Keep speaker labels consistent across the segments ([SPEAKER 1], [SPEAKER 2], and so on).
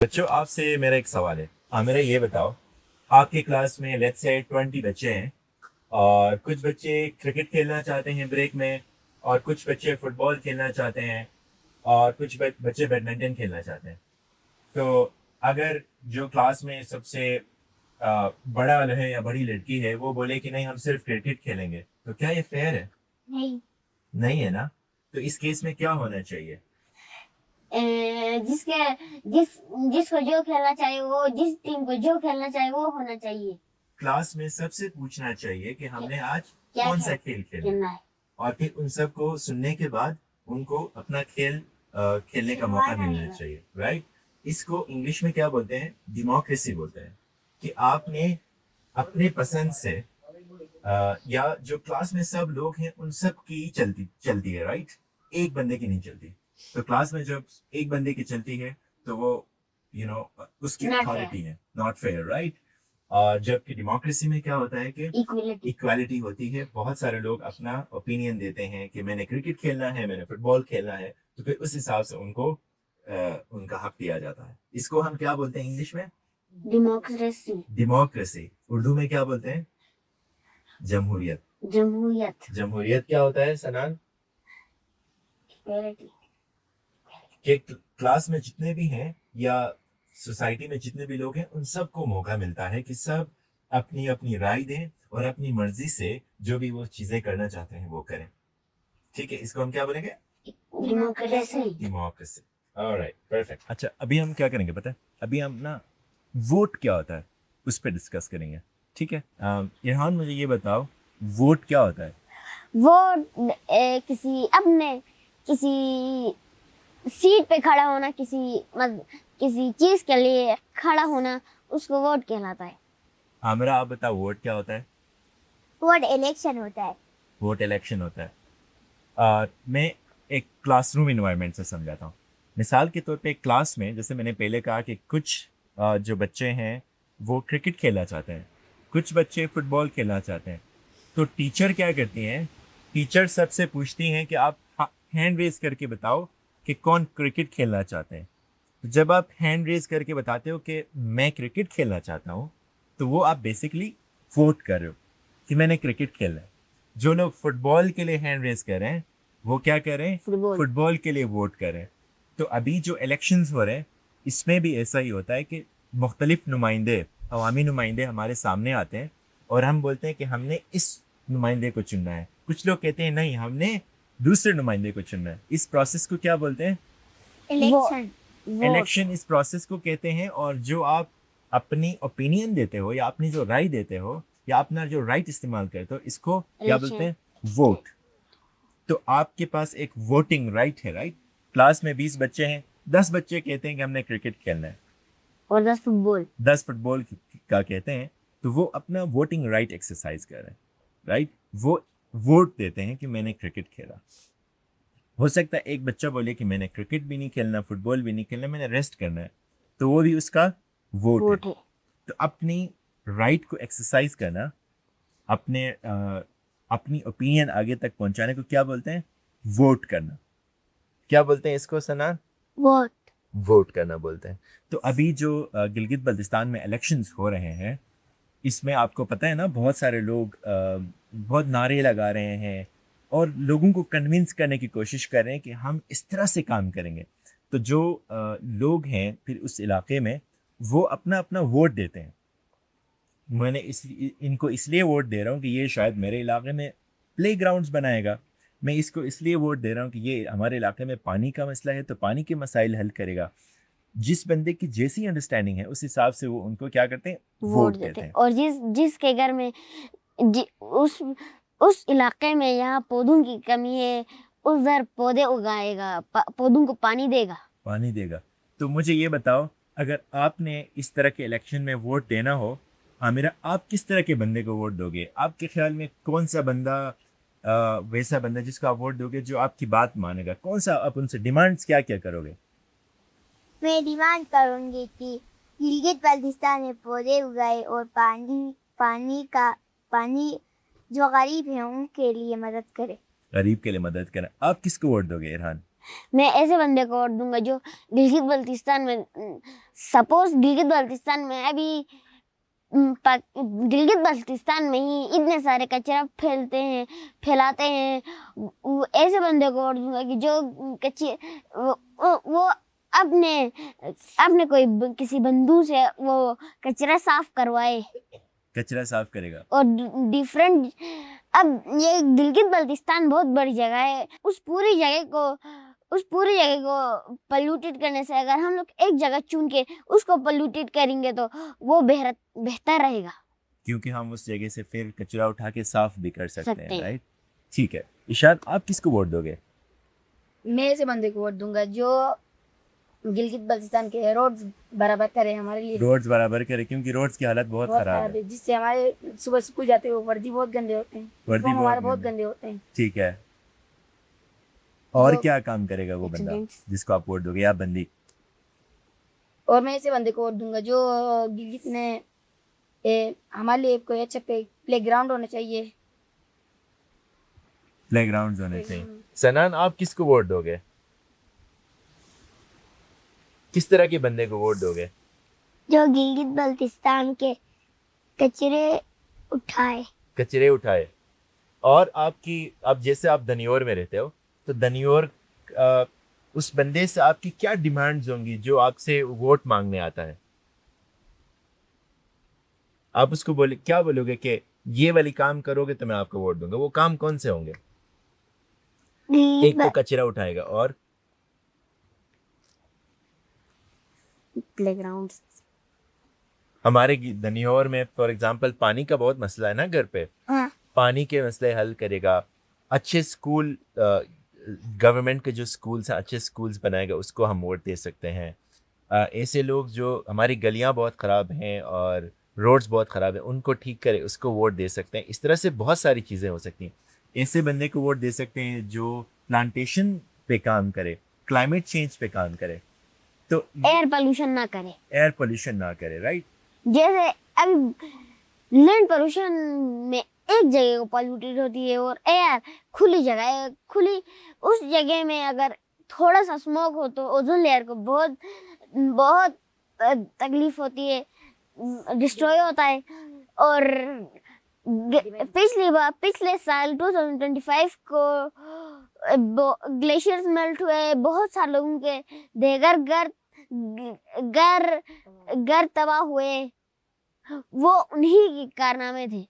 [SPEAKER 1] बच्चों आपसे मेरा एक सवाल है। मेरा ये बताओ, आपकी क्लास में लेट्स से 20 बच्चे हैं और कुछ बच्चे क्रिकेट खेलना चाहते हैं ब्रेक में, और कुछ बच्चे फुटबॉल खेलना चाहते हैं, और कुछ बच्चे बैडमिंटन खेलना चाहते हैं। तो अगर जो क्लास में सबसे बड़ा वाला है या बड़ी लड़की है वो बोले कि नहीं हम सिर्फ क्रिकेट खेलेंगे, तो क्या ये फेयर है?
[SPEAKER 2] नहीं।
[SPEAKER 1] नहीं है ना। तो इस केस में क्या होना चाहिए?
[SPEAKER 2] जिसके जिस जिसको जो खेलना चाहिए वो, जिस टीम को जो खेलना चाहिए वो होना चाहिए।
[SPEAKER 1] क्लास में सबसे पूछना चाहिए कि हमने आज
[SPEAKER 2] क्या
[SPEAKER 1] कौन सा खेल खेलना है,
[SPEAKER 2] खेलना है।
[SPEAKER 1] और फिर उन सबको सुनने के बाद उनको अपना खेल खेलने का मौका मिलना चाहिए, राइट। इसको इंग्लिश में क्या बोलते हैं? डेमोक्रेसी बोलते हैं। कि आपने अपने पसंद से या जो क्लास में सब लोग हैं उन सब की चलती चलती है, राइट। एक बंदे की नहीं चलती। तो क्लास में जब एक बंदे की चलती है तो वो उसकी
[SPEAKER 2] Not
[SPEAKER 1] अथॉरिटी है, नॉट फेयर, राइट। और जबकि डेमोक्रेसी में क्या होता है कि
[SPEAKER 2] इक्वलिटी।
[SPEAKER 1] इक्वालिटी होती है। बहुत सारे लोग अपना ओपिनियन देते हैं कि मैंने क्रिकेट खेलना है, मैंने फुटबॉल खेलना है, तो फिर उस हिसाब से उनको उनका हक दिया जाता है। इसको हम क्या बोलते हैं इंग्लिश में?
[SPEAKER 2] डेमोक्रेसी।
[SPEAKER 1] डेमोक्रेसी। उर्दू में क्या बोलते हैं? जमहूरियत।
[SPEAKER 2] जमहूरियत।
[SPEAKER 1] जमहूरियत क्या होता है सनान?
[SPEAKER 2] इक्वलिटी।
[SPEAKER 1] कि क्लास में जितने भी हैं या सोसाइटी में जितने भी लोग हैं उन सबको मौका मिलता है कि सब अपनी अपनी राय दें और अपनी मर्जी से जो भी वो चीजें करना चाहते हैं वो करें। ठीक है, इसको हम क्या बोलेंगे?
[SPEAKER 2] डेमोक्रेसी।
[SPEAKER 1] डेमोक्रेसी। Alright, perfect. अच्छा, अभी हम क्या करेंगे पता है? अभी हम ना वोट क्या होता है उस पर डिस्कस करेंगे। ठीक है। इरहान मुझे ये बताओ, वोट क्या होता है?
[SPEAKER 2] वो किसी सीट पे खड़ा होना, किसी चीज के लिए खड़ा होना, उसको वोट कहलाता है।
[SPEAKER 1] आमिरा आप बताओ, वोट क्या होता है?
[SPEAKER 2] वोट इलेक्शन होता है।
[SPEAKER 1] वोट इलेक्शन होता है। मैं एक क्लासरूम इन्वायरमेंट से समझाता हूँ। मिसाल के तौर पे एक क्लास में, जैसे मैंने पहले कहा कि कुछ जो बच्चे हैं वो क्रिकेट खेलना चाहते हैं, कुछ बच्चे फुटबॉल खेलना चाहते हैं। तो टीचर क्या करती हैं? टीचर सबसे पूछती हैं कि आप हैंड रेज करके बताओ कि कौन क्रिकेट खेलना चाहते हैं। तो जब आप हैंड रेज करके बताते हो कि मैं क्रिकेट खेलना चाहता हूँ, तो वो आप बेसिकली वोट कर रहे हो कि मैंने क्रिकेट खेलना है। जो लोग फुटबॉल के लिए हैंड रेज कर रहे हैं वो क्या कर रहे हैं? फुटबॉल के लिए वोट कर रहे हैं। तो अभी जो इलेक्शंस हो रहे हैं इसमें भी ऐसा ही होता है कि मुख्तलिफ नुमाइंदे, अवामी नुमाइंदे हमारे सामने आते हैं और हम बोलते हैं कि हमने इस नुमाइंदे को चुनना है। कुछ लोग कहते हैं नहीं, हमने दूसरे नुमाइंदे को चुनना है। इस प्रोसेस को क्या बोलते हैं?
[SPEAKER 2] इलेक्शन।
[SPEAKER 1] इलेक्शन इस प्रोसेस को कहते हैं। और जो आप अपनी ओपिनियन देते हो या अपनी जो राय देते हो या अपना जो राइट इस्तेमाल करते हो, इसको क्या बोलते हैं? वोट। तो आपके पास एक वोटिंग राइट है, राइट। क्लास में 20 बच्चे हैं, 10 बच्चे कहते हैं कि हमने क्रिकेट खेलना है
[SPEAKER 2] और 10 फुटबॉल।
[SPEAKER 1] 10 फुटबॉल का कहते हैं। तो वो अपना वोटिंग राइट एक्सरसाइज कर रहे हैं, राइट। वो वोट देते हैं कि मैंने क्रिकेट खेला। हो सकता है एक बच्चा बोले कि मैंने क्रिकेट भी नहीं खेलना, फुटबॉल भी नहीं खेलना, मैंने रेस्ट करना है, तो वो भी उसका वोट है। तो अपनी राइट को एक्सरसाइज करना, अपनी ओपिनियन आगे तक पहुंचाने को क्या बोलते हैं? वोट करना। क्या बोलते हैं इसको सना?
[SPEAKER 2] वोट।
[SPEAKER 1] वोट करना बोलते हैं। तो अभी जो गिलगित बल्तिस्तान में इलेक्शंस हो रहे हैं, इसमें आपको पता है ना, बहुत सारे लोग बहुत नारे लगा रहे हैं और लोगों को कन्विंस करने की कोशिश कर रहे हैं कि हम इस तरह से काम करेंगे। तो जो लोग हैं फिर उस इलाके में, वो अपना अपना वोट देते हैं। मैंने इनको इसलिए वोट दे रहा हूँ कि ये शायद मेरे इलाके में प्ले ग्राउंड्स बनाएगा। मैं इसको इसलिए वोट दे रहा हूँ कि ये हमारे इलाके में पानी का मसला है तो पानी के मसाइल हल करेगा। जिस बंदे की जैसी अंडरस्टैंडिंग है उस हिसाब से वो उनको क्या करते हैं? वोट देते हैं।
[SPEAKER 2] और जिसके घर में उस इलाके में यहाँ पौधों की कमी है, उधर पौधे उगाएगा, पौधों को पानी देगा।
[SPEAKER 1] तो मुझे ये बताओ, अगर आपने इस तरह के इलेक्शन में वोट देना हो, आमिरा आप किस तरह के बंदे को वोट दोगे? आपके ख्याल में कौन सा बंदा वैसा बंदा जिसको आप वोट दोगे जो आपकी बात मानेगा? कौन सा आप उनसे डिमांड्स क्या क्या करोगे?
[SPEAKER 2] मैं डिमांड करूंगी कि गिलगित बाल्टिस्तान में पौधे उगाए और पानी जो गरीब है उनके लिए मदद करे।
[SPEAKER 1] गरीब के लिए मदद करना। आप किसको वोट दोगे इरहान?
[SPEAKER 2] मैं ऐसे बंदे को वोट दूंगा जो गिलगित बल्तिस्तान में, सपोज गिलगित बल्तिस्तान में अभी गिलगित बल्तिस्तान में ही इतने सारे कचरा फैलाते हैं, ऐसे बंदे को वोट दूंगा कि जो वो अपने अपने किसी बंधु से वो कचरा साफ करवाए,
[SPEAKER 1] कचरा साफ करेगा।
[SPEAKER 2] और डिफरेंट, अब ये गिलगित बल्तिस्तान बहुत बड़ी जगह है, उस पूरी जगह को पोल्यूटेड करने से अगर हम लोग एक जगह चुन के उसको पोल्यूटेड करेंगे तो वो बेहतर रहेगा,
[SPEAKER 1] क्योंकि हम उस जगह से फिर कचरा उठा के साफ भी कर सकते हैं,
[SPEAKER 2] हैं।
[SPEAKER 1] राइट। ठीक है, इशाद आप किसको वोट दोगे?
[SPEAKER 3] मैं ऐसे बंदे को वोट दूंगा जो गिलगित बल्तिस्तान के रोड्स बराबर करे हमारे लिए,
[SPEAKER 1] रोड्स बराबर करे, क्योंकि रोड्स की हालत बहुत
[SPEAKER 3] बहुत
[SPEAKER 1] खराब
[SPEAKER 3] खराब
[SPEAKER 1] है।
[SPEAKER 3] है, जिससे हमारे सुबह स्कूल जाते हुए वर्दी बहुत गंदे होते हैं,
[SPEAKER 1] वर्दी
[SPEAKER 3] यूनिफॉर्म हमारे
[SPEAKER 1] बहुत
[SPEAKER 3] बहुत गंदे होते हैं।
[SPEAKER 1] ठीक है, और
[SPEAKER 3] जो-
[SPEAKER 1] क्या काम करेगा वो बंदा
[SPEAKER 2] Accidents.
[SPEAKER 1] जिसको आप वोट दोगे, या बंदी?
[SPEAKER 3] और मैं ऐसे बंदे को वोट दूंगा जो गिलगित में हमारे लिए कोई अच्छा प्ले ग्राउंड होना चाहिए।
[SPEAKER 1] प्लेग्राउंड्स होने चाहिए। सनान आप किसको वोट दोगे? किस तरह के बंदे को वोट दोगे?
[SPEAKER 2] जो गिलगित बल्तिस्तान के कचरे उठाए।
[SPEAKER 1] कचरे उठाए। और आप जैसे आप दनियोर में रहते हो, तो दनियोर उस बंदे से आपकी क्या डिमांड्स होंगी जो आपसे वोट मांगने आता है? आप उसको क्या बोलोगे कि ये वाली काम करोगे तो मैं आपको वोट दूंगा? वो काम कौन से होंगे? एक तो कचरा उठाएगा, और
[SPEAKER 2] प्लेग्राउंड।
[SPEAKER 1] हमारे दनियोर में फॉर एग्जांपल पानी का बहुत मसला है ना घर पे।
[SPEAKER 2] हाँ।
[SPEAKER 1] पानी के मसले हल करेगा, अच्छे स्कूल, गवर्नमेंट के जो स्कूल्स हैं अच्छे स्कूल्स बनाएगा, उसको हम वोट दे सकते हैं। ऐसे लोग जो हमारी गलियां बहुत ख़राब हैं और रोड्स बहुत ख़राब हैं, उनको ठीक करे, उसको वोट दे सकते हैं। इस तरह से बहुत सारी चीज़ें हो सकती हैं। ऐसे बंदे को वोट दे सकते हैं जो प्लांटेशन पे काम करे, क्लाइमेट चेंज पे काम करे, तो
[SPEAKER 2] एयर पोल्यूशन ना करे।
[SPEAKER 1] एयर पोल्यूशन ना करे, राइट।
[SPEAKER 2] जैसे अभी लैंड पोल्यूशन में एक जगह को पॉल्यूटेड होती है और एयर खुली जगह है, खुली उस जगह में अगर थोड़ा सा स्मोक हो तो ओजोन लेयर को बहुत बहुत तकलीफ होती है, डिस्ट्रॉय होता है। और पिछले साल 2025 को ग्लेशियर्स मेल्ट हुए, बहुत सारे लोगों के घर तबाह हुए, वो उन्हीं के कारनामे थे।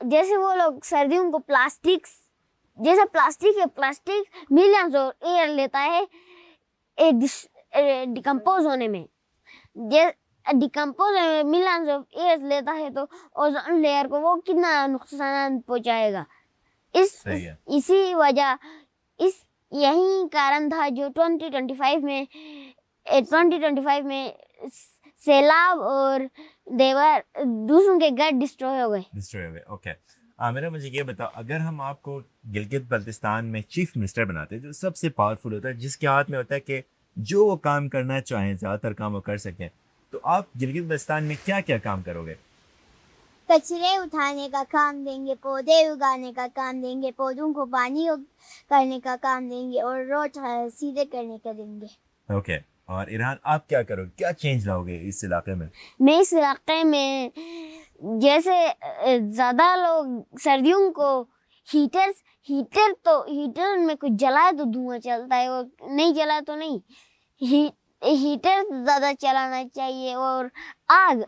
[SPEAKER 2] जैसे वो लोग सर्दियों को प्लास्टिक मिलियंस ऑफ एयर लेता है डिकम्पोज होने में, मिलियंस ऑफ एयर लेता है, तो ओजोन लेयर को वो कितना नुकसान पहुंचाएगा। इसी वजह यही कारण था जो 2025 में सैलाब और दूसरों के घर डिस्ट्रॉय हो गए।
[SPEAKER 1] ओके। मेरा मुझे ये बताओ, अगर हम आपको गिलगित बल्तिस्तान में चीफ मिनिस्टर बनाते हैं, जो सबसे पावरफुल होता है, जिसके हाथ में होता है कि जो वो काम करना चाहें, ज़्यादातर काम वो कर सकें, तो आप गिलगित बल्तिस्तान में क्या क्या काम करोगे?
[SPEAKER 4] कचरे उठाने का काम देंगे, पौधे उगाने का काम देंगे, पौधों को पानी करने का काम देंगे, और रोड सीधे करने का देंगे।
[SPEAKER 1] ओके। और इरहान आप क्या करोगे, क्या चेंज लाओगे इस इलाके में?
[SPEAKER 2] मैं इस इलाके में जैसे ज़्यादा लोग सर्दियों को हीटर में कुछ जलाए तो धुआं चलता है, और नहीं जलाए तो नहीं। हीटर ज़्यादा चलाना चाहिए, और आग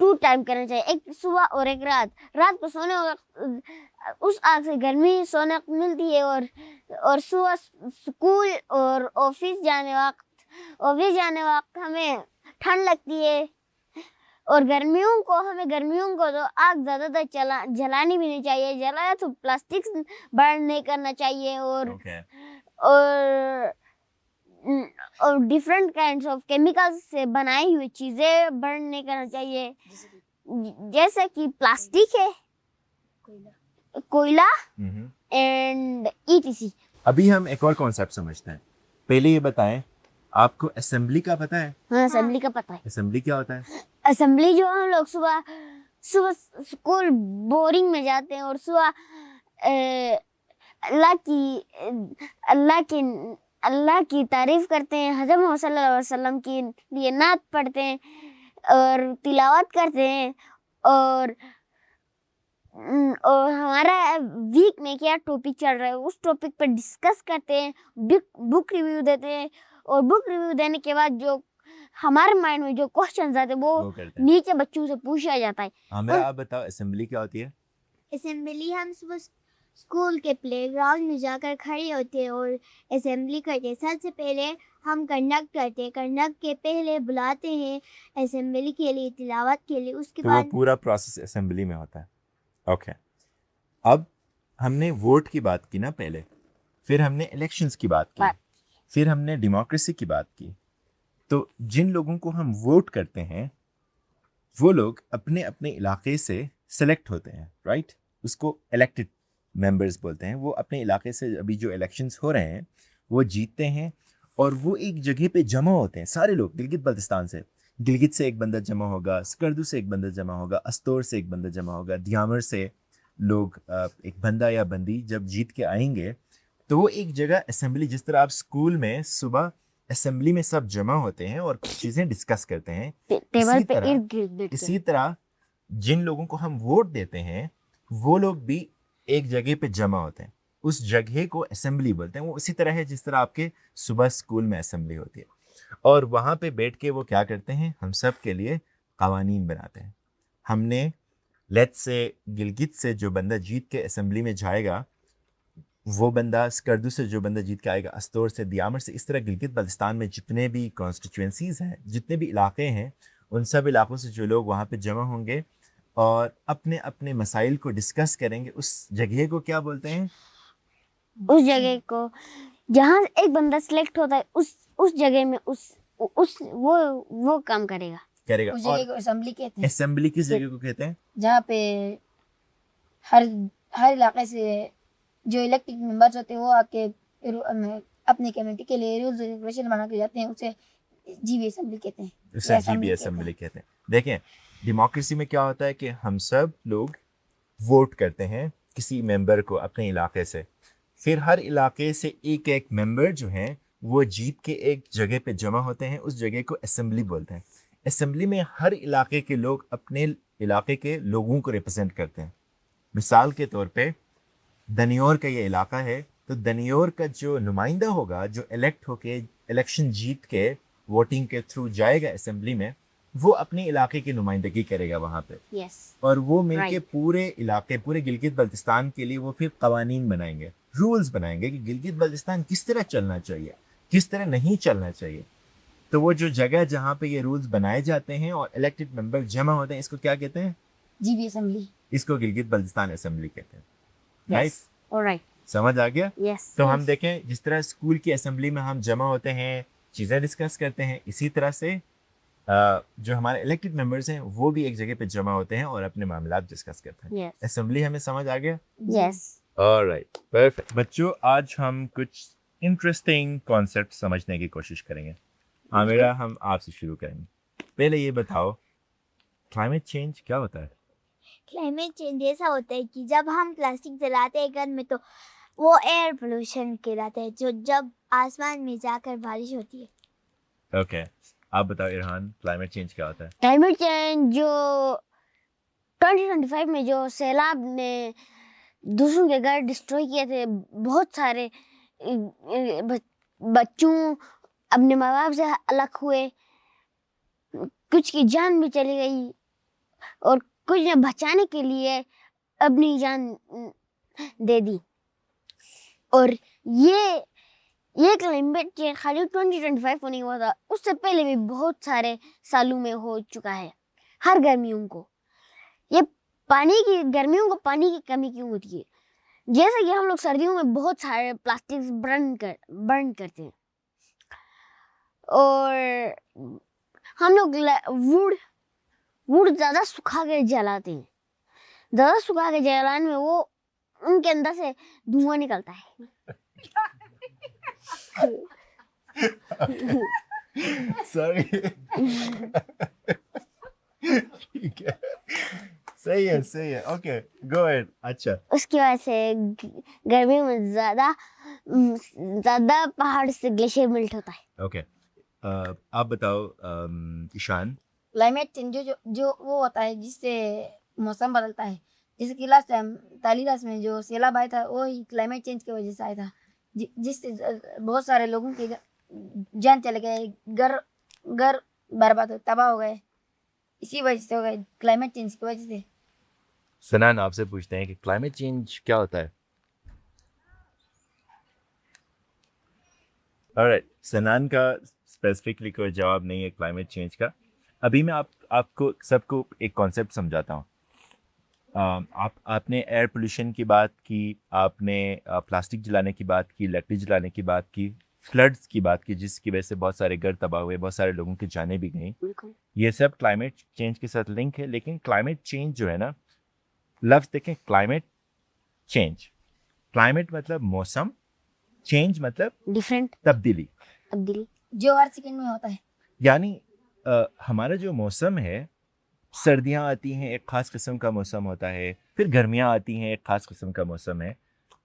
[SPEAKER 2] 2 टाइम करना चाहिए, एक सुबह और एक रात को सोने वक्त उस आग से गर्मी सोने को मिलती है, और सुबह स्कूल और ऑफिस जाने वक्त हमें ठंड लगती है। और गर्मियों को तो आग ज़्यादातर जलानी भी नहीं चाहिए, जलाया तो प्लास्टिक बर्न नहीं करना चाहिए, और डिफरेंट काइंड्स ऑफ केमिकल्स से बनाई हुई चीज़ें बर्न नहीं करना चाहिए, जैसे कि प्लास्टिक है, कोयला एंड ETC।
[SPEAKER 1] अभी हम एक और कॉन्सेप्ट समझते हैं। पहले ये बताएं, आपको असेंबली का पता है?
[SPEAKER 2] हाँ, असेंबली का पता है।
[SPEAKER 1] असेंबली क्या होता है?
[SPEAKER 2] असेंबली जो हम लोग सुबह स्कूल बोरिंग में जाते हैं और सुबह अल्लाह की तारीफ करते हैं, हज़रत मोहम्मद सल्लल्लाहु अलैहि वसल्लम की लिए नात पढ़ते हैं और तिलावत करते हैं और हमारा वीक में क्या टॉपिक चल रहा है उस टॉपिक पर डिस्कस करते हैं, बुक रिव्यू देते हैं और बुक रिव्यू देने के बाद जो हमारे माइंड में जो क्वेश्चंस आते हैं वो
[SPEAKER 1] करते हैं।
[SPEAKER 2] नीचे बच्चों से पूछा जाता है।
[SPEAKER 1] आमिरा आप बताओ असेंबली क्या होती है?
[SPEAKER 4] असेंबली हम सुबह स्कूल के प्लेग्राउंड में जाकर खड़े होते हैं और असेंबली करते हैं। सबसे पहले हम कंडक्ट करते हैं, कंडक्ट के पहले बुलाते हैं असेंबली के लिए, तिलावत के लिए, उसके
[SPEAKER 1] तो वो
[SPEAKER 4] बाद
[SPEAKER 1] पूरा प्रोसेस असेंबली में होता है। ओके, अब हमने वोट की बात की ना पहले, फिर हमने इलेक्शंस की बात की, फिर हमने डेमोक्रेसी की बात की। तो जिन लोगों को हम वोट करते हैं वो लोग अपने अपने इलाके से सेलेक्ट होते हैं, राइट? उसको इलेक्टेड मेंबर्स बोलते हैं। वो अपने इलाके से अभी जो इलेक्शंस हो रहे हैं वो जीतते हैं और वो एक जगह पे जमा होते हैं सारे लोग। गिलगित बल्तिस्तान से, गिलगित से एक बंदा जमा होगा, स्कर्दू से एक बंदा जमा होगा, अस्तोर से एक बंदा जमा होगा, दियामर से लोग एक बंदा या बंदी जब जीत के आएंगे तो वो एक जगह असेंबली, जिस तरह आप स्कूल में सुबह असेंबली में सब जमा होते हैं और कुछ चीज़ें डिस्कस करते हैं,
[SPEAKER 2] टेबल पे इर्द गिर्द बैठ
[SPEAKER 1] इसी तरह जिन लोगों को हम वोट देते हैं वो लोग भी एक जगह पे जमा होते हैं। उस जगह को असेंबली बोलते हैं। वो इसी तरह है जिस तरह आपके सुबह स्कूल में असेंबली होती है और वहाँ पे बैठ के वो क्या करते हैं, हम सब के लिए कवानीन बनाते हैं। हमने लेट्स से गिलगित से जो बंदा जीत के असेंबली में जाएगा वो बंदा, स्कर्दू से जो बंदा जीत के आएगा, अस्तोर से, दियामर से, इस तरह गिलगित बल्तिस्तान में जितने भी कॉन्स्टिट्यूंसीज हैं, जितने भी इलाके हैं, उन सब इलाकों से जो लोग वहाँ पे जमा होंगे और अपने अपने मसाइल को डिस्कस करेंगे। उस जगह को क्या बोलते हैं?
[SPEAKER 2] उस जगह को जहाँ एक बंदा सिलेक्ट होता है उस जगह में उस वो काम करेगा।
[SPEAKER 3] उस जगह को असेंबली कहते हैं।
[SPEAKER 1] असेंबली किस जगह को कहते हैं?
[SPEAKER 3] जहाँ पे हर इलाके से जो इलेक्टेड मेंबर्स होते हैं वो आके अपनी कम्युनिटी के लिए रूल्स रेगुलेशन बना के जाते हैं, उसे जीबी असेंबली कहते हैं।
[SPEAKER 1] उसे जीबी असेंबली कहते हैं। देखें, डेमोक्रेसी में क्या होता है कि हम सब लोग वोट करते हैं किसी मेंबर को अपने इलाके से, फिर हर इलाके से एक एक मेंबर जो हैं वो जीत के एक जगह पे जमा होते हैं। उस जगह को असेंबली बोलते हैं। असेंबली में हर इलाके के लोग अपने इलाके के लोगों को रिप्रेजेंट करते हैं। मिसाल के तौर पे दनियोर का ये इलाका है तो दनियोर का जो नुमाइंदा होगा, जो इलेक्ट होके इलेक्शन जीत के वोटिंग के थ्रू जाएगा असेंबली में, वो अपने इलाके की नुमाइंदगी करेगा वहाँ पे।
[SPEAKER 2] यस।
[SPEAKER 1] और वो मिलके पूरे इलाके, पूरे गिलगित बल्तिस्तान के लिए वो फिर कवानीन बनाएंगे, रूल्स बनाएंगे कि गिलगित बल्तिस्तान किस तरह चलना चाहिए, किस तरह नहीं चलना चाहिए। तो वो जो जगह जहाँ पे ये रूल्स बनाए जाते हैं और इलेक्टेड मेंबर जमा होते हैं, इसको क्या कहते हैं?
[SPEAKER 3] GB assembly.
[SPEAKER 1] इसको गिलगित बल्तिस्तान असेंबली कहते हैं। राइट?
[SPEAKER 2] ऑलराइट,
[SPEAKER 1] समझ आ गया?
[SPEAKER 2] यस।
[SPEAKER 1] तो हम देखें जिस तरह स्कूल की असेंबली में हम जमा होते हैं, चीज़ें डिस्कस करते हैं, इसी तरह से जो हमारे इलेक्टेड मेंबर्स हैं वो भी एक जगह पे जमा होते हैं और अपने मामलात डिस्कस करते हैं।
[SPEAKER 2] यस,
[SPEAKER 1] असेंबली हमें समझ आ गया?
[SPEAKER 2] यस।
[SPEAKER 1] Alright, perfect. बच्चों, आज हम कुछ इंटरेस्टिंग कॉन्सेप्ट समझने की कोशिश करेंगे। आमिरा, हम आपसे शुरू करेंगे। पहले ये बताओ, क्लाइमेट चेंज क्या होता है?
[SPEAKER 4] क्लाइमेट चेंज ऐसा होता है कि जब हम प्लास्टिक जलाते हैं घर में तो वो एयर पोल्यूशन कहलाता है, जो जब आसमान में जाकर बारिश होती है।
[SPEAKER 1] ओके, आप बताओ इरहान, क्लाइमेट चेंज क्या होता है?
[SPEAKER 2] क्लाइमेट चेंज जो 2025 में जो सैलाब ने दूसरों के घर डिस्ट्रॉय किए थे, बहुत सारे बच्चों अपने माँ बाप से अलग हुए, कुछ की जान भी चली गई और कुछ ने बचाने के लिए अपनी जान दे दी। और ये क्लाइमेट चेंज खाली 2025 को नहीं हुआ था, उससे पहले भी बहुत सारे सालों में हो चुका है। हर गर्मियों को ये गर्मियों को पानी की कमी क्यों होती है? जैसे कि हम लोग सर्दियों में बहुत सारे प्लास्टिक्स बर्न करते हैं और हम लोग वुड ज़्यादा सुखा के जलाते हैं। ज़्यादा सुखा के जलाने में वो उनके अंदर से धुआं निकलता है।
[SPEAKER 1] सॉरी। ठीक है, सही है, ओके, गो अहेड। अच्छा,
[SPEAKER 2] उसकी वजह से गर्मियों में ज़्यादा पहाड़ से ग्लेशियर मेल्ट होता है।
[SPEAKER 1] ओके। आप बताओ ईशान।
[SPEAKER 3] क्लाइमेट चेंज जो वो होता है जिससे मौसम बदलता है। जैसे कि लास्ट टाइम तालीरास में जो सैलाब आया था वो ही क्लाइमेट चेंज की वजह से आया था, जिससे बहुत सारे लोगों के जान चले गए, घर घर बर्बाद तबाह हो गए, इसी वजह से हो गए, क्लाइमेट चेंज की वजह से।
[SPEAKER 1] सनान, आपसे पूछते हैं कि क्लाइमेट चेंज क्या होता है? ऑलराइट, सनान का स्पेसिफिकली कोई जवाब नहीं है क्लाइमेट चेंज का। अभी मैं आपको सबको एक कॉन्सेप्ट समझाता हूँ। आपने एयर पोल्यूशन की बात की, आपने प्लास्टिक जलाने की बात की, लकड़ी जलाने की बात की, फ्लड्स की बात की जिसकी वजह से बहुत सारे घर तबाह हुए, बहुत सारे लोगों की जानें भी गई।
[SPEAKER 2] बिल्कुल।
[SPEAKER 1] ये सब क्लाइमेट चेंज के साथ लिंक है। लेकिन क्लाइमेट चेंज जो है ना, लफ्ज़ देखें, क्लाइमेट चेंज, क्लाइमेट मतलब मौसम, चेंज मतलब
[SPEAKER 2] डिफरेंट,
[SPEAKER 1] तब्दीली।
[SPEAKER 2] तब्दीली।
[SPEAKER 3] जो हर सेकंड में होता है।
[SPEAKER 1] यानी हमारा जो मौसम है, सर्दियाँ आती हैं एक ख़ास किस्म का मौसम होता है, फिर गर्मियाँ आती हैं एक ख़ास किस्म का मौसम है,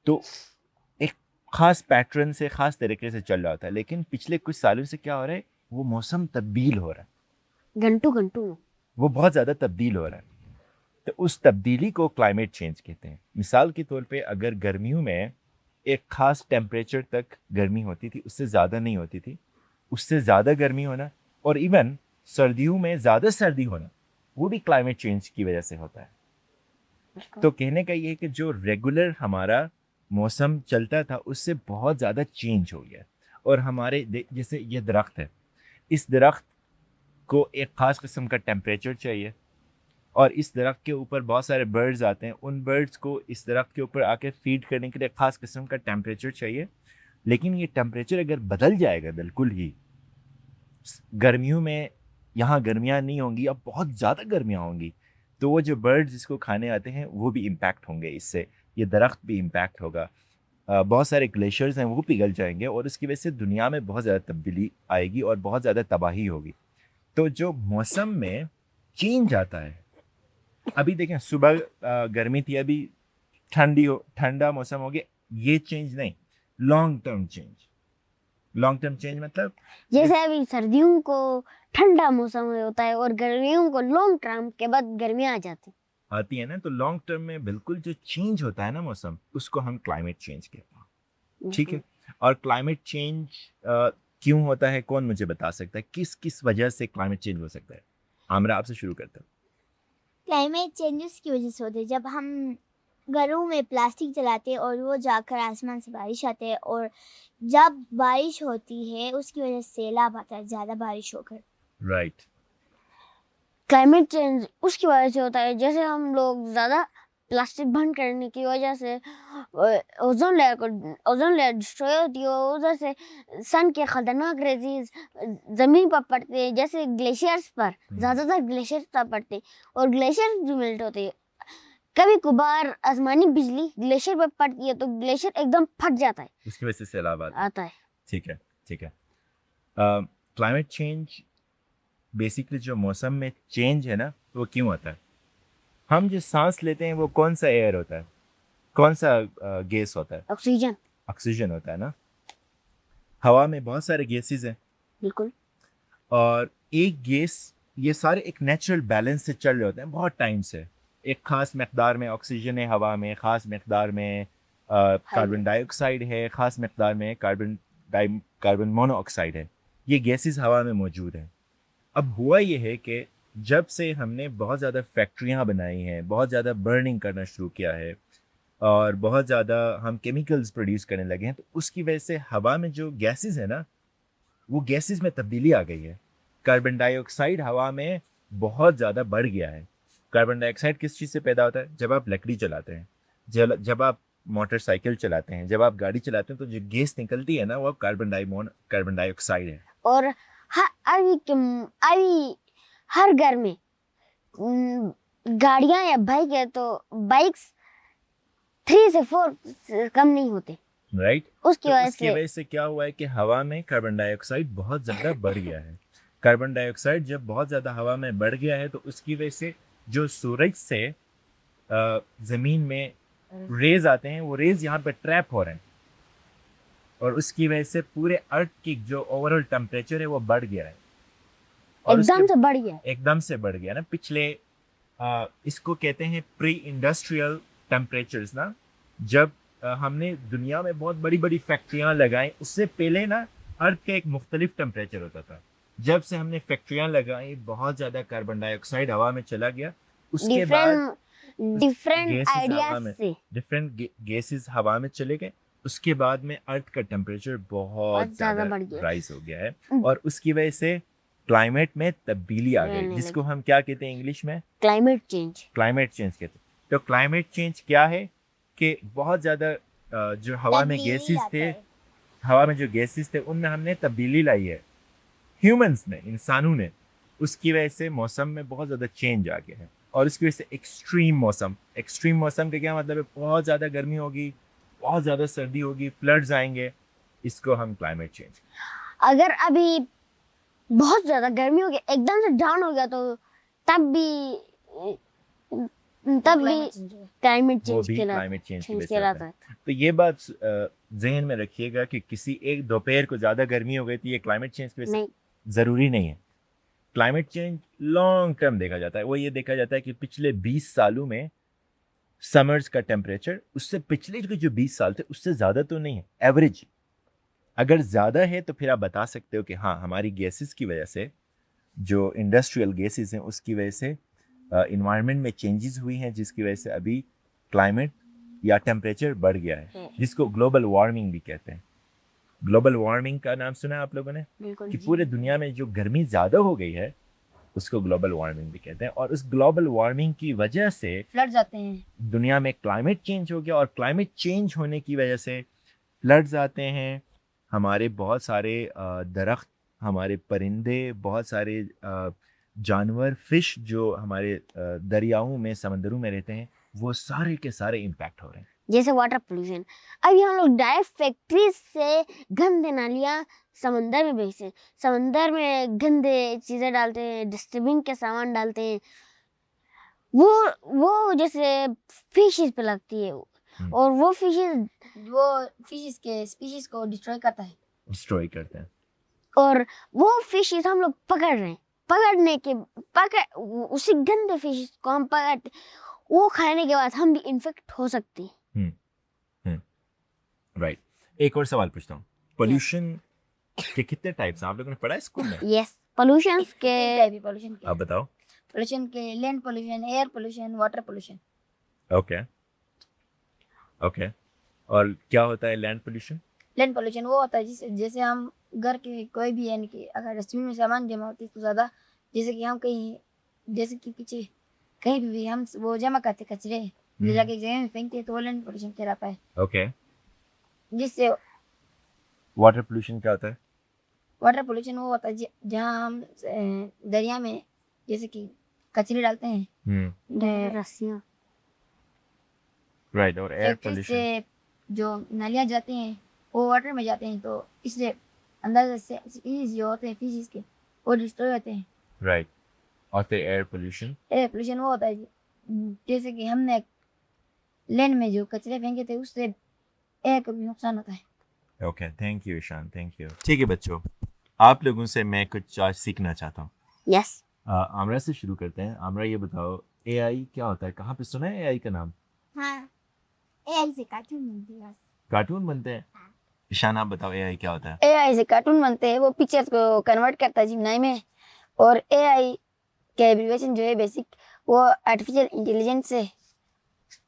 [SPEAKER 1] तो एक ख़ास पैटर्न से ख़ास तरीके से चल रहा होता है। लेकिन पिछले कुछ सालों से क्या हो रहा है, वो मौसम तब्दील हो रहा है,
[SPEAKER 2] घंटू घंटू
[SPEAKER 1] वो बहुत ज़्यादा तब्दील हो रहा है। तो उस तब्दीली को क्लाइमेट चेंज कहते हैं। मिसाल के तौर पे अगर गर्मियों में एक ख़ास टेम्परेचर तक गर्मी होती थी, उससे ज़्यादा नहीं होती थी, उससे ज़्यादा गर्मी होना, और इवन सर्दियों में ज़्यादा सर्दी होना, वो भी क्लाइमेट चेंज की वजह से होता है। तो कहने का ये है कि जो रेगुलर हमारा मौसम चलता था उससे बहुत ज़्यादा चेंज हो गया। और हमारे जैसे ये दरख्त है, इस दरख्त को एक ख़ास किस्म का टेम्परेचर चाहिए, और इस दरख्त के ऊपर बहुत सारे बर्ड्स आते हैं, उन बर्ड्स को इस दरख्त के ऊपर आके फीड करने के लिए ख़ास किस्म का टेम्परेचर चाहिए। लेकिन ये टेम्परेचर अगर बदल जाएगा बिल्कुल ही, गर्मियों में यहाँ गर्मियाँ नहीं होंगी, अब बहुत ज़्यादा गर्मियाँ होंगी, तो वो जो बर्ड्स जिसको खाने आते हैं वो भी इम्पैक्ट होंगे, इससे ये दरख्त भी इम्पैक्ट होगा। बहुत सारे ग्लेशियर्स हैं वो पिघल जाएंगे, और उसकी वजह से दुनिया में बहुत ज़्यादा तब्दीली आएगी और बहुत ज़्यादा तबाही होगी। तो जो मौसम में चेंज आता है, अभी देखें सुबह गर्मी थी, अभी ठंडा मौसम हो गया, ये चेंज नहीं, long term change. Long term change मतलब
[SPEAKER 2] जैसे अभी सर्दियों को ठंडा मौसम होता है और गर्मियों को लॉन्ग टर्म के बाद गर्मियाँ आ जाती
[SPEAKER 1] आती है ना, तो लॉन्ग टर्म में बिल्कुल जो चेंज होता है ना मौसम, उसको हम क्लाइमेट चेंज कहते हैं। ठीक है। और क्लाइमेट चेंज क्यों होता है, कौन मुझे बता सकता है, किस किस वजह से क्लाइमेट चेंज हो सकता है? आमरा, आपसे शुरू करते हैं।
[SPEAKER 4] क्लाइमेट चेंजेस की वजह से होते हैं। जब हम घरों में प्लास्टिक जलाते हैं और वो जाकर आसमान से बारिश आते हैं, और जब बारिश होती है उसकी वजह से सैलाब आता है ज़्यादा बारिश होकर।
[SPEAKER 1] राइट।
[SPEAKER 2] क्लाइमेट चेंज उसकी वजह से होता है, जैसे हम लोग ज़्यादा प्लास्टिक बंद करने की वजह से ओजोन लेयर डिस्ट्रॉय होती है, और उधर से सन के खतरनाक रेजीज ज़मीन पर पड़ते हैं, जैसे ग्लेशियर्स पर ज़्यादातर ग्लेशियर्स पर पड़ते हैं, और ग्लेशियर्स भी मेल्ट होते हैं। कभी कभार आसमानी बिजली ग्लेशियर पर पड़ती है तो ग्लेशियर एकदम फट जाता है,
[SPEAKER 1] उसकी वजह से सैलाब
[SPEAKER 2] आता है।
[SPEAKER 1] ठीक है, ठीक है। क्लाइमेट चेंज बेसिकली जो मौसम में चेंज है ना, वो क्यों होता है? हम जो सांस लेते हैं वो कौन सा एयर होता है, कौन सा गैस होता है?
[SPEAKER 2] ऑक्सीजन।
[SPEAKER 1] ऑक्सीजन होता है ना। हवा में बहुत सारे गैसेस हैं,
[SPEAKER 2] बिल्कुल।
[SPEAKER 1] और एक गैस, ये सारे एक नेचुरल बैलेंस से चल रहे होते हैं बहुत टाइम से। एक ख़ास मकदार में ऑक्सीजन है हवा में, ख़ास मकदार में कार्बन डाइऑक्साइड है, ख़ास मकदार में कार्बन मोनोऑक्साइड है। ये गैसेस हवा में मौजूद हैं। अब हुआ ये है कि जब से हमने बहुत ज़्यादा फैक्ट्रियाँ बनाई हैं, बहुत ज़्यादा बर्निंग करना शुरू किया है, और बहुत ज़्यादा हम केमिकल्स प्रोड्यूस करने लगे हैं, तो उसकी वजह से हवा में जो गैसेस है ना, वो गैसेस में तब्दीली आ गई है। कार्बन डाइऑक्साइड हवा में बहुत ज़्यादा बढ़ गया है। कार्बन डाइऑक्साइड किस चीज़ से पैदा होता है? जब आप लकड़ी चलाते हैं, जब आप मोटरसाइकिल चलाते हैं, जब आप गाड़ी चलाते हैं, तो जो गैस निकलती है ना, वो कार्बन डाइऑक्साइड है।
[SPEAKER 2] और अभी हर घर में गाड़ियां या बाइक है, तो बाइक्स 3 से 4 से कम नहीं होते।
[SPEAKER 1] राइट।
[SPEAKER 2] उसकी
[SPEAKER 1] तो
[SPEAKER 2] वजह
[SPEAKER 1] उसकी
[SPEAKER 2] से
[SPEAKER 1] वजह से क्या हुआ है कि हवा में कार्बन डाइऑक्साइड बहुत ज़्यादा बढ़ गया है। कार्बन डाइऑक्साइड जब बहुत ज़्यादा हवा में बढ़ गया है, तो उसकी वजह से जो सूरज से ज़मीन में रेज आते हैं, वो रेज यहाँ पे ट्रैप हो रहे हैं और उसकी वजह से पूरे अर्थ की जो ओवरऑल टेम्परेचर है वो बढ़ गया है और
[SPEAKER 2] एकदम से बढ़ गया।
[SPEAKER 1] एकदम से बढ़ गया ना। पिछले इसको कहते हैं प्री इंडस्ट्रियल टेम्परेचर्स ना, जब हमने दुनिया में बहुत बड़ी बड़ी फैक्ट्रियाँ लगाई, उससे पहले ना अर्थ का एक मुख्तलिफ टेम्परेचर होता था। जब से हमने फैक्ट्रियाँ लगाई, बहुत ज़्यादा कार्बन डाइऑक्साइड हवा में चला गया, उसके बाद
[SPEAKER 2] डिफरेंट
[SPEAKER 1] gases हवा
[SPEAKER 2] आइडियाज
[SPEAKER 1] में,
[SPEAKER 2] से
[SPEAKER 1] डिफरेंट गैसेस हवा में चले गए, उसके बाद में अर्थ का टेम्परेचर बहुत
[SPEAKER 2] ज्यादा
[SPEAKER 1] ज़्यादा
[SPEAKER 2] बढ़ गया।
[SPEAKER 1] राइज हो गया है और उसकी वजह से क्लाइमेट में तब्दीली आ गई,
[SPEAKER 2] रहने
[SPEAKER 1] जिसको हम क्या कहते हैं इंग्लिश में?
[SPEAKER 2] Climate change.
[SPEAKER 1] क्लाइमेट चेंज कहते हैं। तो क्लाइमेट चेंज क्या है कि बहुत ज़्यादा जो हवा में
[SPEAKER 4] तब्दीली
[SPEAKER 1] गैसेस
[SPEAKER 4] आता
[SPEAKER 1] थे,
[SPEAKER 4] है।
[SPEAKER 1] हवा में जो गैसेस थे उनमें हमने तब्दीली लाई है, ह्यूमंस ने, इंसानों ने। उसकी वजह से मौसम में बहुत ज़्यादा चेंज आ गया है और उसकी वजह से एक्सट्रीम मौसम का क्या मतलब है? बहुत ज़्यादा गर्मी होगी, बहुत ज़्यादा सर्दी होगी, फ्लड्स आएंगे, इसको हम क्लाइमेट चेंज।
[SPEAKER 2] अगर अभी बहुत ज्यादा गर्मी हो गया, एकदम से डाउन हो गया, तो तब भी क्लाइमेट
[SPEAKER 1] वो
[SPEAKER 2] चेंज
[SPEAKER 1] भी क्लाइमेट चेंज की वजह से
[SPEAKER 2] कहलाता
[SPEAKER 1] होता है।
[SPEAKER 2] है।
[SPEAKER 1] तो ये बात जहन में रखिएगा कि किसी एक दोपहर को ज़्यादा गर्मी हो गई थी, ये क्लाइमेट चेंज की वजह से
[SPEAKER 2] नहीं,
[SPEAKER 1] ज़रूरी नहीं है। क्लाइमेट चेंज लॉन्ग टर्म देखा जाता है। वो ये देखा जाता है कि पिछले 20 सालों में समर्स का टेम्परेचर उससे पिछले के जो 20 साल थे उससे ज़्यादा तो नहीं है, एवरेज। अगर ज़्यादा है तो फिर आप बता सकते हो कि हाँ, हमारी गैसेस की वजह से, जो इंडस्ट्रियल गैसेस हैं उसकी वजह से इन्वायरमेंट में चेंजेस हुई हैं, जिसकी वजह से अभी क्लाइमेट या टेम्परेचर बढ़ गया है, जिसको ग्लोबल वार्मिंग भी कहते हैं। ग्लोबल वार्मिंग का नाम सुना है आप लोगों ने?
[SPEAKER 2] बिल्कुल
[SPEAKER 1] कि पूरे दुनिया में जो गर्मी ज़्यादा हो गई है उसको ग्लोबल वार्मिंग भी कहते हैं और उस ग्लोबल वार्मिंग की वजह से
[SPEAKER 3] फ्लड्स आते हैं।
[SPEAKER 1] दुनिया में क्लाइमेट चेंज हो गया और क्लाइमेट चेंज होने की वजह से फ्लड्स आते हैं। हमारे बहुत सारे दरख्त, हमारे परिंदे, बहुत सारे जानवर, फिश जो हमारे दरियाओं में, समंदरों में रहते हैं, वो सारे के सारे इम्पैक्ट हो रहे हैं।
[SPEAKER 2] जैसे वाटर पोल्यूशन। अभी हम लोग डायरेक्ट फैक्ट्री से गंदे नालियाँ समंदर में भेजते हैं, समंदर में गंदे चीज़ें डालते हैं, डस्टबिन के सामान डालते हैं, वो जैसे फिशेस पे लगती है और वो
[SPEAKER 3] फिशेस के स्पीशीज को डिस्ट्रॉय करता है।
[SPEAKER 1] डिस्ट्रॉय करते हैं
[SPEAKER 2] और वो फिशेस हम लोग पकड़ रहे हैं। उसी गंदे फिशेस को हम पकड़ते, वो खाने के बाद हम भी इन्फेक्ट हो सकते हैं।
[SPEAKER 1] राइट। एक और सवाल पूछता हूँ, पोल्यूशन के कितने टाइप्स हैं? आप लोगों ने पढ़ा है स्कूल में?
[SPEAKER 2] यस, पोल्यूशंस के
[SPEAKER 3] पोल्यूशन
[SPEAKER 1] आप बताओ।
[SPEAKER 3] पोल्यूशन के land pollution, air pollution, water pollution.
[SPEAKER 1] Okay okay. और क्या होता है लैंड पोल्यूशन?
[SPEAKER 3] लैंड पोल्यूशन वो होता है जैसे हम घर के कोई भी, यानी कि अगर डस्टबिन में सामान जमा होती है तो ज़्यादा, जैसे कि हम कहीं, जैसे कि पीछे कहीं भी हम वो जमा करते कचरे, ले जाके एक जगह में फेंकते हैं, तो वो लैंड पोल्यूशन कहलाता है।
[SPEAKER 1] ओके।
[SPEAKER 3] जिससे
[SPEAKER 1] वाटर पोल्यूशन क्या होता है?
[SPEAKER 3] वाटर पोल्यूशन वो होता है जहाँ हम दरिया में जैसे कि कचरे डालते हैं,
[SPEAKER 2] रस्सियाँ।
[SPEAKER 1] राइट। और एयर
[SPEAKER 3] फैक्ट्री
[SPEAKER 1] पोल्यूशन?
[SPEAKER 3] से जो नालियाँ जाते हैं वो वाटर में जाते हैं, तो इससे अंदर से स्पीशीज जो होते हैं फिशेस के, वो डिस्ट्रॉय होते हैं।
[SPEAKER 1] राइट। और फिर एयर पोल्यूशन?
[SPEAKER 3] एयर पोल्यूशन वो होता है जैसे कि हमने लैंड में जो कचरे फेंके थे उससे एयर को भी नुकसान होता है।
[SPEAKER 1] Okay, thank you Ishaan, thank you. ठीक है बच्चों, आप लोगों से मैं कुछ आज सीखना चाहता हूँ।
[SPEAKER 2] यस।
[SPEAKER 1] आमरा से शुरू करते हैं। आमरा, ये बताओ एआई क्या होता है? कहाँ पे सुना है एआई का नाम?
[SPEAKER 4] हाँ, एआई से कार्टून बनते हैं बस।
[SPEAKER 1] कार्टून बनते हैं? ईशान आप बताओ एआई क्या होता है?
[SPEAKER 3] एआई से कार्टून बनते हैं, वो पिक्चर्स को कन्वर्ट करता है जिमनाई में। और एआई के एब्रिविएशन जो है बेसिक, वो आर्टिफिशियल इंटेलिजेंस है।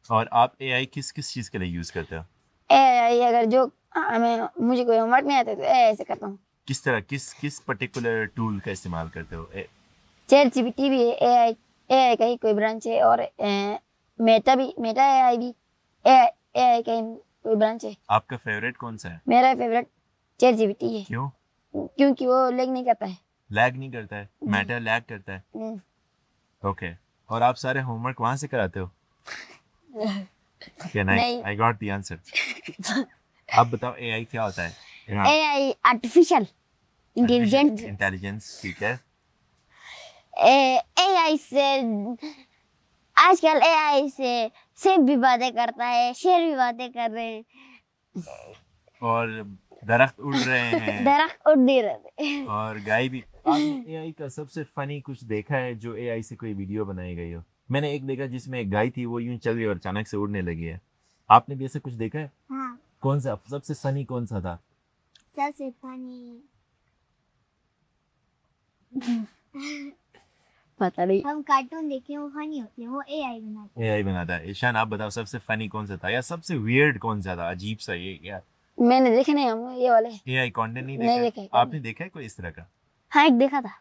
[SPEAKER 1] और आप एआई किस किस चीज़ के लिए यूज़ करते हो?
[SPEAKER 3] एआई अगर जो मुझे कोई होमवर्क नहीं आता तो एआई से करता हूँ।
[SPEAKER 1] किस तरह, किस पर्टिकुलर टूल का इस्तेमाल करते हो?
[SPEAKER 3] चैट जीपीटी भी है, एआई का ही कोई ब्रांच है, और मेटा एआई भी एआई का ही कोई ब्रांच है।
[SPEAKER 1] आपका फेवरेट कौन सा है?
[SPEAKER 3] मेरा फेवरेट चैट जीपीटी है।
[SPEAKER 1] क्यों?
[SPEAKER 3] क्योंकि वो लैग नहीं करता है।
[SPEAKER 1] लैग नहीं करता है? मैटर लैग करता है? ओके। और आप सारे होमवर्क वहाँ से कराते हो?
[SPEAKER 3] नहीं।
[SPEAKER 1] I got the answer. आप बताओ एआई क्या होता है?
[SPEAKER 2] AI artificial intelligence.
[SPEAKER 1] ठीक है।
[SPEAKER 2] एआई से आजकल एआई से सेब भी बातें करता है, शेर भी बातें कर रहे हैं,
[SPEAKER 1] और दरख्त उड़ रहे हैं
[SPEAKER 2] दरख्त उड़ नहीं रहे।
[SPEAKER 1] और गाय भी। आपने एआई का सबसे फनी कुछ देखा है जो एआई से कोई वीडियो बनाई गई हो? मैंने एक देखा जिसमें एक गाय थी, वो यूं चल रही और अचानक से उड़ने लगी है। आपने भी ऐसा कुछ देखा है?
[SPEAKER 4] हाँ,
[SPEAKER 1] कौन सा सबसे फनी कौन सा था?
[SPEAKER 4] सबसे फनी
[SPEAKER 2] पता नहीं।
[SPEAKER 4] हम कार्टून देखे हैं, वो फनी होते हैं, वो एआई बनाते
[SPEAKER 1] एआई बनाता है। ईशान आप बताओ सबसे फनी कौन सा था या सबसे वियर्ड कौन सा था, अजीब सा? ये क्या
[SPEAKER 3] मैंने देखे नहीं, हम ये वाले
[SPEAKER 1] एआई कंटेंट नहीं
[SPEAKER 3] नहीं
[SPEAKER 1] देखा?
[SPEAKER 3] देखा है।
[SPEAKER 1] आपने देखा है कोई इस तरह का?
[SPEAKER 2] हाँ, एक देखा था,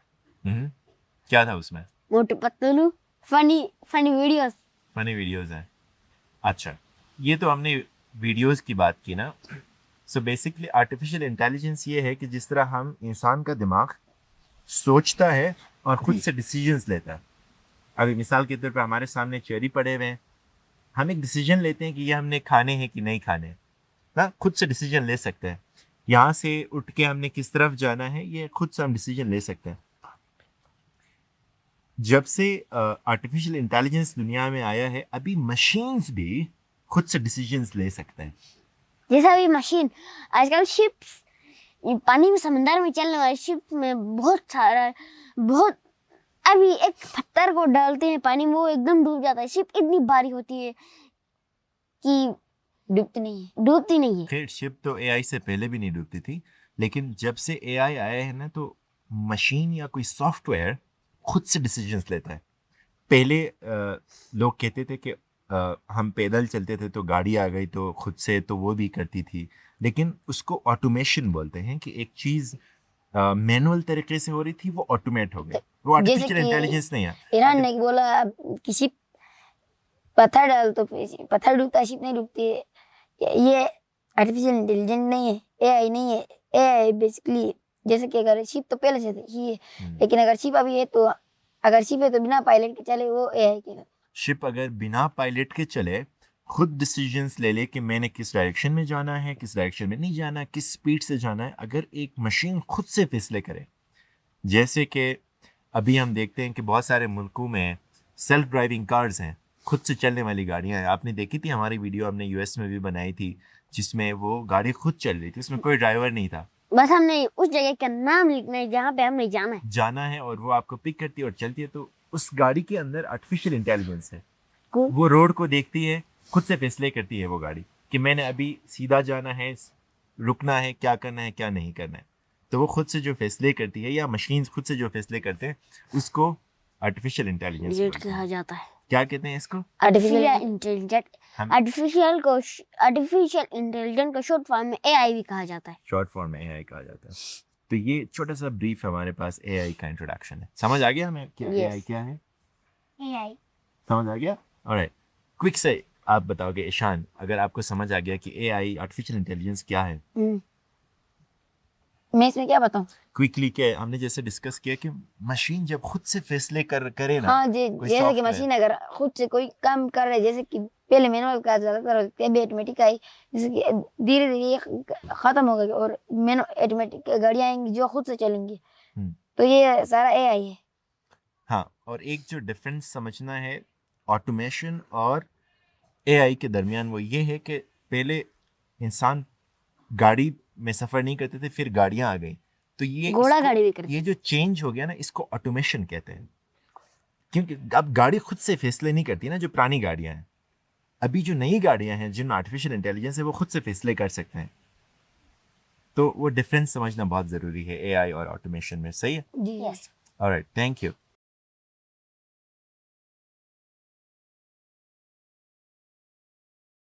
[SPEAKER 1] क्या था उसमें?
[SPEAKER 2] Motu Patlu funny funny videos.
[SPEAKER 1] Funny videos हैं। अच्छा, ये तो हमने वीडियोस की बात की ना। सो बेसिकली आर्टिफिशियल इंटेलिजेंस ये है कि जिस तरह हम इंसान का दिमाग सोचता है और खुद से डिसीजंस लेता है। अभी मिसाल के तौर पर हमारे सामने चेरी पड़े हुए हैं, हम एक डिसीजन लेते हैं कि ये हमने खाने हैं कि नहीं खाने, ना खुद से डिसीजन ले सकते हैं। यहाँ से उठ के हमने किस तरफ जाना है, ये खुद से हम डिसीजन ले सकते हैं। जब से आर्टिफिशियल इंटेलिजेंस दुनिया में आया है, अभी मशीन्स भी खुद से डिसीजंस ले सकते हैं।
[SPEAKER 2] जैसा भी मशीन आजकल शिप्स, पानी में समंदर में चलने वाले शिप में बहुत अभी एक पत्थर को डालते हैं पानी में, वो एकदम डूब जाता है। शिप इतनी भारी होती है कि डूबती नहीं है।
[SPEAKER 1] खैर शिप तो एआई से पहले भी नहीं डूबती थी, लेकिन जब से एआई आया है ना, तो मशीन या कोई सॉफ्टवेयर खुद से डिसीजंस लेता है। पहले लोग कहते थे कि हम पैदल चलते थे तो गाड़ी आ गई तो खुद से तो वो भी करती थी, लेकिन उसको ऑटोमेशन बोलते हैं कि एक चीज़ मैनुअल तरीके से हो रही थी वो ऑटोमेट हो गई। वो आर्टिफिशियल इंटेलिजेंस नहीं है।
[SPEAKER 3] ईरान ने बोला कि शिप पत्थर डाल तो पत्थर डूबता है, शिप नहीं डूबती है। ये आर्टिफिशियल इंटेलिजेंस नहीं है, एआई नहीं है। एआई बेसिकली जैसे कि अगर शिप तो पहले से ही है, लेकिन अगर शिप अभी है तो बिना पायलट के चले, वो एआई के।
[SPEAKER 1] शिप अगर बिना पायलट के चले, खुद डिसीजंस ले कि मैंने किस डायरेक्शन में जाना है, किस डायरेक्शन में नहीं जाना, किस स्पीड से जाना है, अगर एक मशीन खुद से फैसले करे। जैसे कि अभी हम देखते हैं कि बहुत सारे मुल्कों में सेल्फ ड्राइविंग कार्स हैं, खुद से चलने वाली गाड़ियां हैं। आपने देखी थी हमारी वीडियो, हमने यूएस में भी बनाई थी, जिसमें वो गाड़ी खुद चल रही थी, उसमें कोई ड्राइवर नहीं था।
[SPEAKER 2] बस हमने उस जगह का नाम लिखना है जहाँ पे हमने जाना है
[SPEAKER 1] और वो आपको पिक करती है और चलती है। तो उस गाड़ी के अंदर आर्टिफिशियल इंटेलिजेंस है।
[SPEAKER 2] Cool.
[SPEAKER 1] वो रोड को देखती है, खुद से फैसले करती है वो गाड़ी कि मैंने अभी सीधा जाना है, रुकना है, क्या करना है, क्या नहीं करना है। तो वो खुद से जो फैसले करती है, या मशीन्स खुद से जो फैसले करते हैं, उसको आर्टिफिशियल इंटेलिजेंस
[SPEAKER 2] कहा जाता है।
[SPEAKER 1] क्या कहते हैं इसको?
[SPEAKER 2] आर्टिफिशियल इंटेलिजेंस को शॉर्ट फॉर्म में एआई भी कहा जाता है।
[SPEAKER 1] शॉर्ट फॉर्म में एआई कहा जाता है। तो ये छोटा सा ब्रीफ हमारे पास एआई का इंट्रोडक्शन है। समझ आ गया हमें क्या एआई क्या है?
[SPEAKER 4] एआई
[SPEAKER 1] समझ आ गया? ऑलराइट, क्विक से आप बताओगे ईशान, अगर आपको समझ आ गया कि एआई आर्टिफिशियल इंटेलिजेंस क्या है,
[SPEAKER 3] मैं इसमें क्या बताऊं?
[SPEAKER 1] क्विकली के हमने जैसे डिस्कस किया कि मशीन जब खुद से फैसले करे ना,
[SPEAKER 3] हाँ जैसे कि
[SPEAKER 1] software।
[SPEAKER 3] मशीन अगर खुद से कोई काम कर रहे, जैसे कि पहले मैनुअल का ज्यादातर होते हैं, अभी ऑटोमेटिक आई, जैसे कि धीरे धीरे ये खत्म होगा और ऑटोमेटिक गाड़ियां आएंगी जो खुद से चलेंगी। तो ये सारा एआई है।
[SPEAKER 1] हाँ, और एक जो डिफरेंस समझना है ऑटोमेशन और एआई के दरमियान, वो ये है कि पहले इंसान गाड़ी में सफर नहीं करते थे, फिर गाड़ियां आ गई, तो ये
[SPEAKER 2] घोड़ा गाड़ी भी करते।
[SPEAKER 1] ये जो चेंज हो गया ना, इसको ऑटोमेशन कहते हैं। क्योंकि अब गाड़ी खुद से फैसले नहीं करती ना, जो पुरानी गाड़ियां हैं। अभी जो नई गाड़ियां हैं जिनमें आर्टिफिशियल इंटेलिजेंस है, वो खुद से फैसले कर सकते हैं। तो वो डिफरेंस समझना बहुत जरूरी है एआई और ऑटोमेशन में। सही है?
[SPEAKER 3] जी
[SPEAKER 2] Yes.
[SPEAKER 1] Alright, thank you.